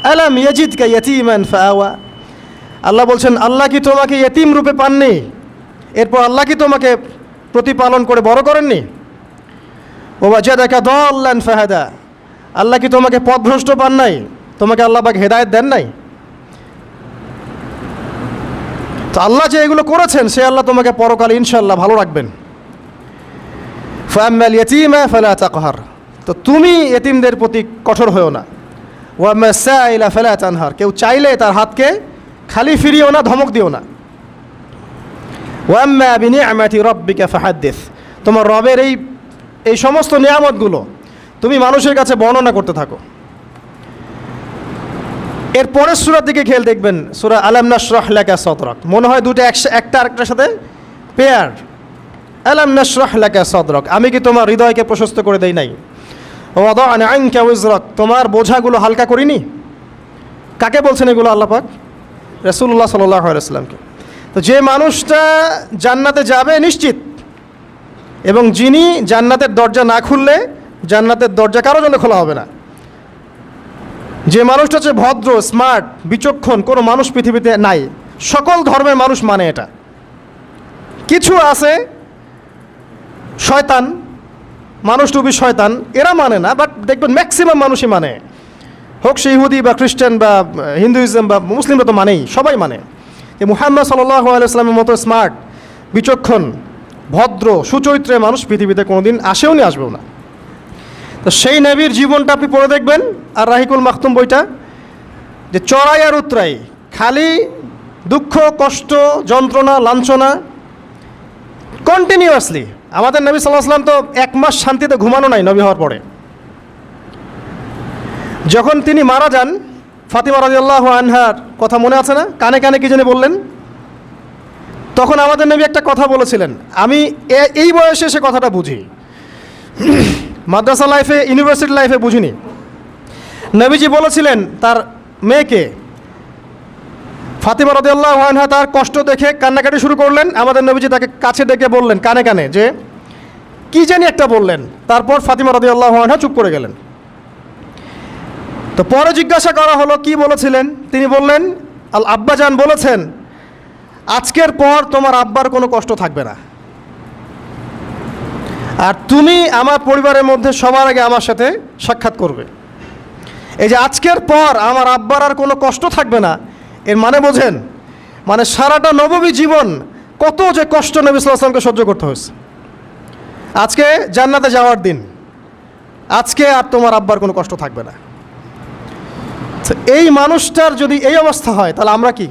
আলাম ইয়াজিদকা ইয়াতীমান ফাআওয়া, আল্লাহ বলছেন আল্লাহ কি তোমাকে ইয়েতিম রূপে পাননি, এরপর আল্লাহ কি তোমাকে প্রতিপালন করে বড় করেননি? ওয়াজাদাকা দাল্লান ফাহাদা, আল্লাহ কি তোমাকে পথভ্রষ্ট পান নাই, তোমাকে আল্লাহ পাক হেদায়েত দেন নাই? তো আল্লাহ যে এগুলো করেছেন সে আল্লাহ তোমাকে পরকালে ইনশাআল্লাহ ভালো রাখবেন। ফাআম্মাল ইয়াতীমা ফালা তাকহার, তো তুমি এতিমদের প্রতি কঠোর হয়েও না। ওয়াম্মাস সাইলা ফালা তানহার, কেউ চাইলে তার হাতকে খালি ফিরিও না, ধমক দিও না। ওয়াম্মা বিনিআমাতি রাব্বিকা ফাহাদ্দিস, তোমার রবের এই সমস্ত নিয়ামতগুলো তুমি মানুষের কাছে বর্ণনা করতে থাকো। এর পরের সূরার দিকে খেয়াল দেখবেন, সূরা আলাম নাশরাহ লাকা সাদরাক, মনে হয় দুটো একটা আরেকটার সাথে পেয়ার। আলাম নাশরাহ লাকা সাদরাক, আমি কি তোমার হৃদয়কে প্রশস্ত করে দেই নাই? ওয়াদা'না আনকা ওয়িজরাক, তোমার বোঝাগুলো হালকা করিনি? কাকে বলছেন এগুলো আল্লাহ পাক? রাসূলুল্লাহ সাল্লাল্লাহু আলাইহি ওয়াসাল্লামকে। তো যে মানুষটা জান্নাতে যাবে নিশ্চিত, এবং যিনি জান্নাতের দরজা না খুললে জান্নাতের দরজা কারো জন্য খোলা হবে না, যে মানুষটা হচ্ছে ভদ্র, স্মার্ট, বিচক্ষণ, কোনো মানুষ পৃথিবীতে নাই। সকল ধর্মের মানুষ মানে এটা। কিছু আছে শয়তান, মানুষ টুবি শয়তান, এরা মানে না, বাট দেখবেন ম্যাক্সিমাম মানুষই মানে, হোক সে ইহুদি বা খ্রিস্টান বা হিন্দুইজম বা মুসলিমরা তো মানেই, সবাই মানে। যে মুহাম্মদ সাল্লাল্লাহু আলাইহি ওয়াসাল্লামের মতো স্মার্ট, বিচক্ষণ, ভদ্র, সুচরিত্রের মানুষ পৃথিবীতে কোনোদিন আসেও নি, আসবেও না। তো সেই নবীর জীবনটা আপনি পড়ে দেখবেন, আর রাহিকুল মাখতুম বইটা, যে চড়াই আর উতরাই, খালি দুঃখ, কষ্ট, যন্ত্রণা, লাঞ্ছনা, কন্টিনিউয়াসলি। আমাদের নবী সাল্লাল্লাহু আলাইহি ওয়াসাল্লাম তো 1 মাস শান্তিতে ঘুমানো নাই নবী হওয়ার পরে। যখন তিনি মারা যান, ফাতিমা রাদিয়াল্লাহু আনহার কথা মনে আছে না? কানে কানে কি জানি বললেন, তখন আমাদের নবী একটা কথা বলেছিলেন, আমি এই বয়সে সে কথাটা বুঝি, মাদ্রাসা লাইফে, ইউনিভার্সিটি লাইফে বুঝিনি। নবীজি বলেছিলেন তার মেয়েকে, ফাতিমা রাদিয়াল্লাহু আনহা তার কষ্ট দেখে কান্নাকাটি শুরু করলেন, আমাদের নবীজি তাকে কাছে ডেকে বললেন কানে কানে যে কি জানি একটা বললেন, তারপর ফাতিমা রাদিয়াল্লাহু আনহা চুপ করে গেলেন। তো পরে জিজ্ঞাসা করা হলো কি বলেছিলেন, তিনি বললেন আব্বাজান বলেছেন আজকের পর তোমার আব্বার কোনো কষ্ট থাকবে না, আর তুমি আমার পরিবারের মধ্যে সবার আগে আমার সাথে সাক্ষাৎ করবে। এই যে আজকের পর আমার আব্বার আর কোনো কষ্ট থাকবে না, এর মানে বোঝেন, মানে সারাটা নববী জীবন কত যে কষ্ট নবী সাল্লাল্লাহু আলাইহি ওয়াসাল্লামকে সহ্য করতে হয়েছে। আজকে জান্নাতে যাওয়ার দিন, আজকে আর তোমার আব্বার কোনো কষ্ট থাকবে না। এই মানুষটার যদি এই অবস্থা হয় তাহলে আমরা কি?